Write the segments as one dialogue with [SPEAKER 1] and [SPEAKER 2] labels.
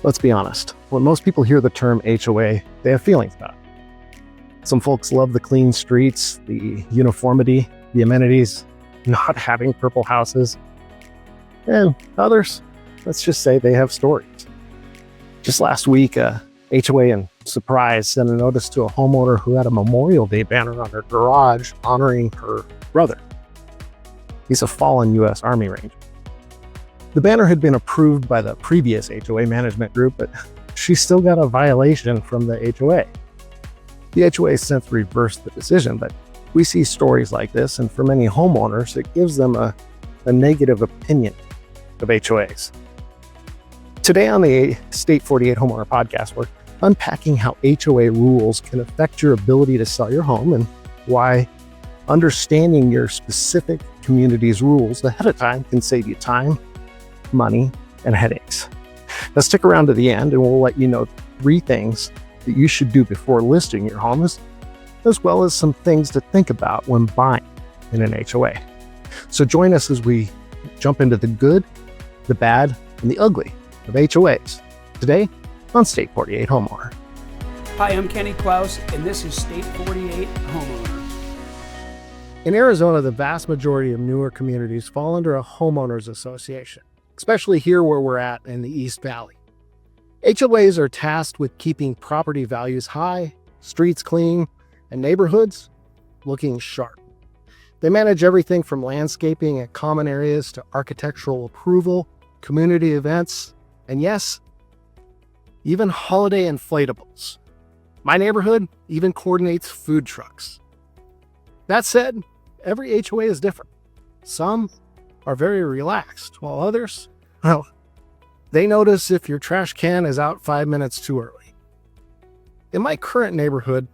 [SPEAKER 1] Let's be honest, when most people hear the term HOA, they have feelings about it. Some folks love the clean streets, the uniformity, the amenities, not having purple houses. And others, let's just say they have stories. Just last week, HOA in Surprise sent a notice to a homeowner who had a Memorial Day banner on her garage honoring her brother. He's a fallen U.S. Army Ranger. The banner had been approved by the previous HOA management group, but she still got a violation from the HOA. The HOA since reversed the decision, but we see stories like this, and for many homeowners, it gives them a negative opinion of HOAs. Today on the State 48 Homeowner Podcast, we're unpacking how HOA rules can affect your ability to sell your home and why understanding your specific community's rules ahead of time can save you time, money, and headaches. Now stick around to the end and we'll let you know 3 things that you should do before listing your home, as well as some things to think about when buying in an HOA. So join us as we jump into the good, the bad, and the ugly of HOAs today on State 48 Homeowner.
[SPEAKER 2] Hi, I'm Klaus, and this is State 48 Homeowner.
[SPEAKER 1] In Arizona, the vast majority of newer communities fall under a homeowners association, especially here where we're at in the East Valley. HOAs are tasked with keeping property values high, streets clean, and neighborhoods looking sharp. They manage everything from landscaping and common areas to architectural approval, community events, and yes, even holiday inflatables. My neighborhood even coordinates food trucks. That said, every HOA is different. Some are very relaxed, while others, well, they notice if your trash can is out 5 minutes too early. In my current neighborhood,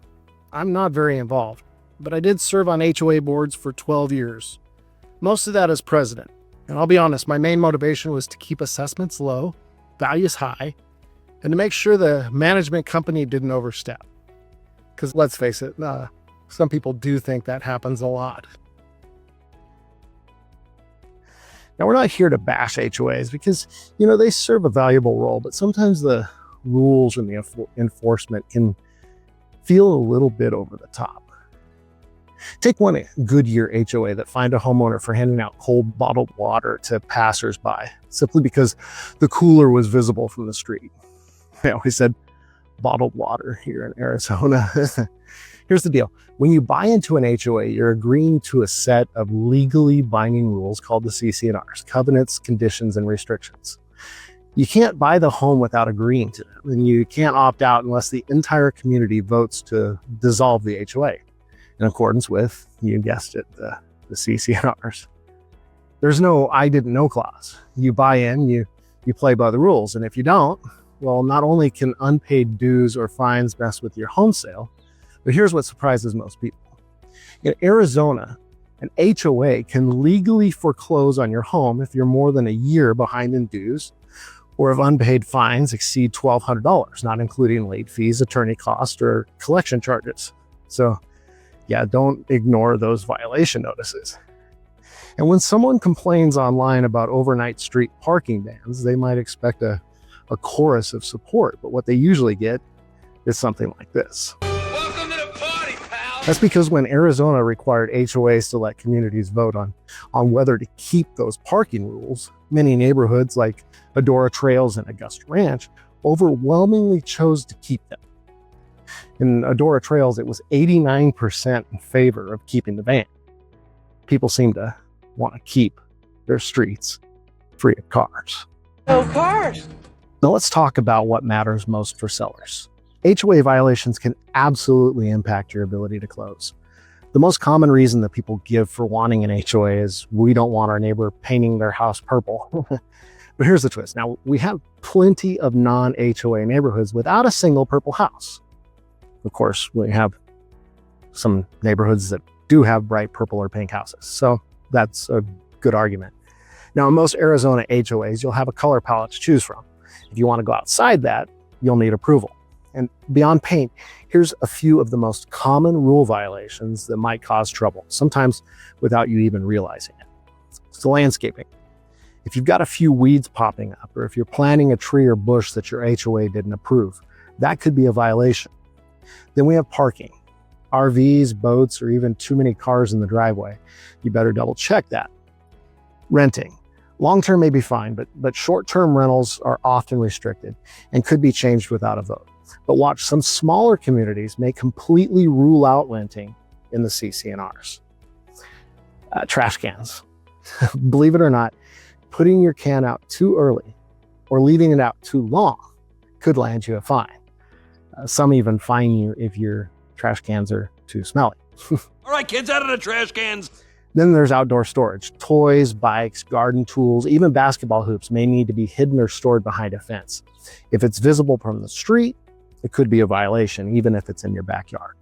[SPEAKER 1] I'm not very involved, but I did serve on HOA boards for 12 years. Most of that as president. And I'll be honest, my main motivation was to keep assessments low, values high, and to make sure the management company didn't overstep. Because let's face it, some people do think that happens a lot. Now, we're not here to bash HOAs because, they serve a valuable role, but sometimes the rules and the enforcement can feel a little bit over the top. Take one Goodyear HOA that fined a homeowner for handing out cold bottled water to passersby simply because the cooler was visible from the street. They always said bottled water here in Arizona. Here's the deal. When you buy into an HOA, you're agreeing to a set of legally binding rules called the CC&Rs, covenants, conditions, and restrictions. You can't buy the home without agreeing to them, and you can't opt out unless the entire community votes to dissolve the HOA in accordance with, you guessed it, the CC&Rs. There's no I didn't know clause. You buy in, you play by the rules, and if you don't, well, not only can unpaid dues or fines mess with your home sale, but here's what surprises most people. In Arizona, an HOA can legally foreclose on your home if you're more than a year behind in dues or if unpaid fines exceed $1,200, not including late fees, attorney costs, or collection charges. So yeah, don't ignore those violation notices. And when someone complains online about overnight street parking bans, they might expect a chorus of support, but what they usually get is something like this.
[SPEAKER 3] Welcome to the party, pal!
[SPEAKER 1] That's because when Arizona required HOAs to let communities vote on whether to keep those parking rules, many neighborhoods like Adora Trails and Augusta Ranch overwhelmingly chose to keep them. In Adora Trails, it was 89% in favor of keeping the ban. People seem to want to keep their streets free of cars.
[SPEAKER 3] No cars!
[SPEAKER 1] Now let's talk about what matters most for sellers. HOA violations can absolutely impact your ability to close. The most common reason that people give for wanting an HOA is we don't want our neighbor painting their house purple. But here's the twist. Now, we have plenty of non-HOA neighborhoods without a single purple house. Of course, we have some neighborhoods that do have bright purple or pink houses. So that's a good argument. Now, in most Arizona HOAs, you'll have a color palette to choose from. If you want to go outside that, you'll need approval. And beyond paint, here's a few of the most common rule violations that might cause trouble, sometimes without you even realizing it. So landscaping. If you've got a few weeds popping up, or if you're planting a tree or bush that your HOA didn't approve, that could be a violation. Then we have parking. RVs, boats, or even too many cars in the driveway. You better double check that. Renting. Long-term may be fine, but short-term rentals are often restricted and could be changed without a vote. But watch, some smaller communities may completely rule out renting in the CC&Rs. Trash cans. Believe it or not, putting your can out too early or leaving it out too long could land you a fine. Some even fine you if your trash cans are too smelly.
[SPEAKER 3] All right, kids, out of the trash cans.
[SPEAKER 1] Then there's outdoor storage. Toys, bikes, garden tools, even basketball hoops may need to be hidden or stored behind a fence. If it's visible from the street, it could be a violation, even if it's in your backyard.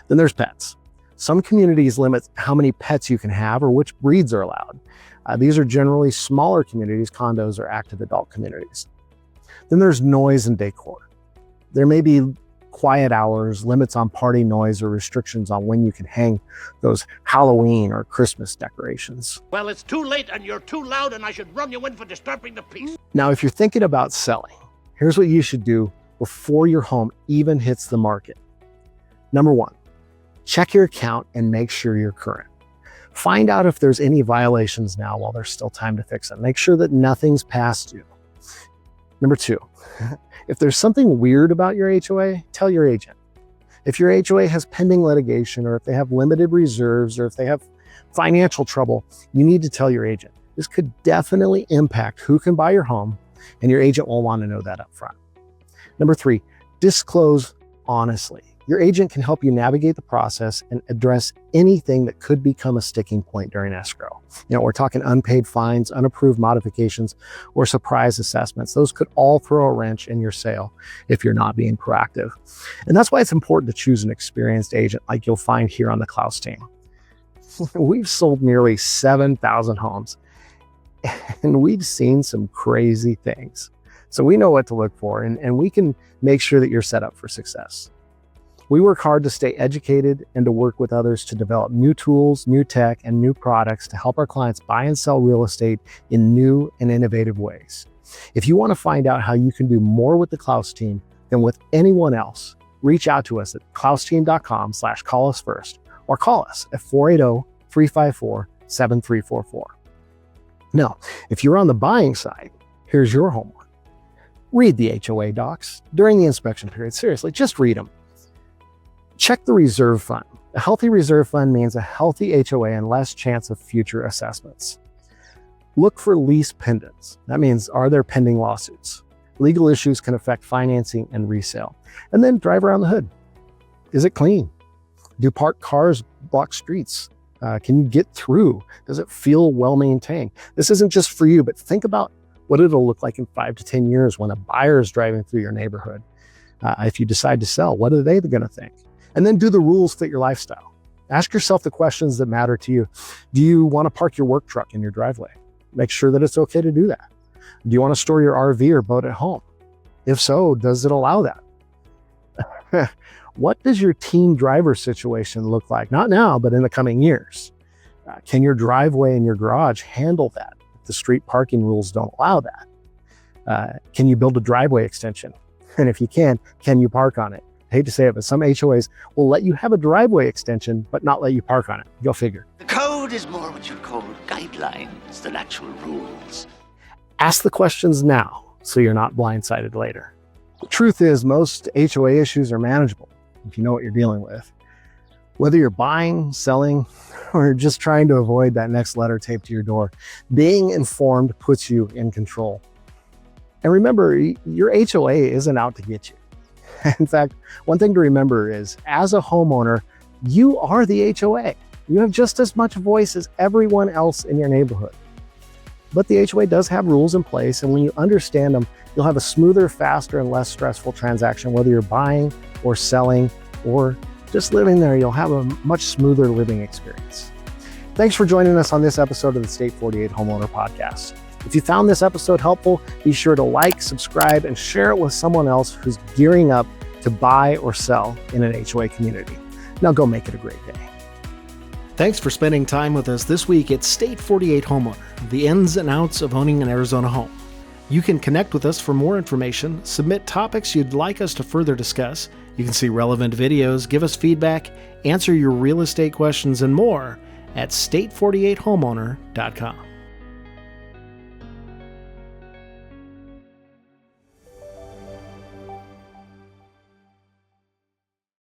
[SPEAKER 1] Then there's pets. Some communities limit how many pets you can have or which breeds are allowed. These are generally smaller communities, condos, or active adult communities. Then there's noise and decor. There may be quiet hours, limits on party noise, or restrictions on when you can hang those Halloween or Christmas decorations.
[SPEAKER 4] Well, it's too late and you're too loud and I should run you in for disturbing the peace.
[SPEAKER 1] Now, if you're thinking about selling, here's what you should do before your home even hits the market. Number one, check your account and make sure you're current. Find out if there's any violations now while there's still time to fix it. Make sure that nothing's past due. Number two, if there's something weird about your HOA, tell your agent. If your HOA has pending litigation, or if they have limited reserves, or if they have financial trouble, you need to tell your agent. This could definitely impact who can buy your home, and your agent will want to know that up front. Number three, disclose honestly. Your agent can help you navigate the process and address anything that could become a sticking point during escrow. We're talking unpaid fines, unapproved modifications, or surprise assessments. Those could all throw a wrench in your sale if you're not being proactive. And that's why it's important to choose an experienced agent like you'll find here on the Klaus team. We've sold nearly 7,000 homes, and we've seen some crazy things. So we know what to look for, and we can make sure that you're set up for success. We work hard to stay educated and to work with others to develop new tools, new tech, and new products to help our clients buy and sell real estate in new and innovative ways. If you want to find out how you can do more with the Klaus team than with anyone else, reach out to us at klausteam.com/callusfirst or call us at 480-354-7344. Now, if you're on the buying side, here's your homework. Read the HOA docs during the inspection period. Seriously, just read them. Check the reserve fund. A healthy reserve fund means a healthy HOA and less chance of future assessments. Look for lease pendants. That means, are there pending lawsuits? Legal issues can affect financing and resale. And then drive around the hood. Is it clean? Do parked cars block streets? Can you get through? Does it feel well maintained? This isn't just for you, but think about what it'll look like in 5 to 10 years when a buyer is driving through your neighborhood. If you decide to sell, what are they going to think? And then do the rules fit your lifestyle? Ask yourself the questions that matter to you. Do you want to park your work truck in your driveway? Make sure that it's okay to do that. Do you want to store your RV or boat at home? If so, does it allow that? What does your team driver situation look like? Not now, but in the coming years. Can your driveway and your garage handle that if the street parking rules don't allow that? Can you build a driveway extension? And if you can you park on it? I hate to say it, but some HOAs will let you have a driveway extension, but not let you park on it. Go figure.
[SPEAKER 4] The code is more what you'd call guidelines than actual rules.
[SPEAKER 1] Ask the questions now so you're not blindsided later. The truth is, most HOA issues are manageable if you know what you're dealing with. Whether you're buying, selling, or just trying to avoid that next letter taped to your door, being informed puts you in control. And remember, your HOA isn't out to get you. In fact, one thing to remember is, as a homeowner, you are the HOA. You have just as much voice as everyone else in your neighborhood. But the HOA does have rules in place, and when you understand them, you'll have a smoother, faster, and less stressful transaction. Whether you're buying or selling or just living there, you'll have a much smoother living experience. Thanks for joining us on this episode of the State 48 Homeowner Podcast. If you found this episode helpful, be sure to like, subscribe, and share it with someone else who's gearing up to buy or sell in an HOA community. Now go make it a great day.
[SPEAKER 5] Thanks for spending time with us this week at State 48 Homeowner, the ins and outs of owning an Arizona home. You can connect with us for more information, submit topics you'd like us to further discuss. You can see relevant videos, give us feedback, answer your real estate questions, and more at state48homeowner.com.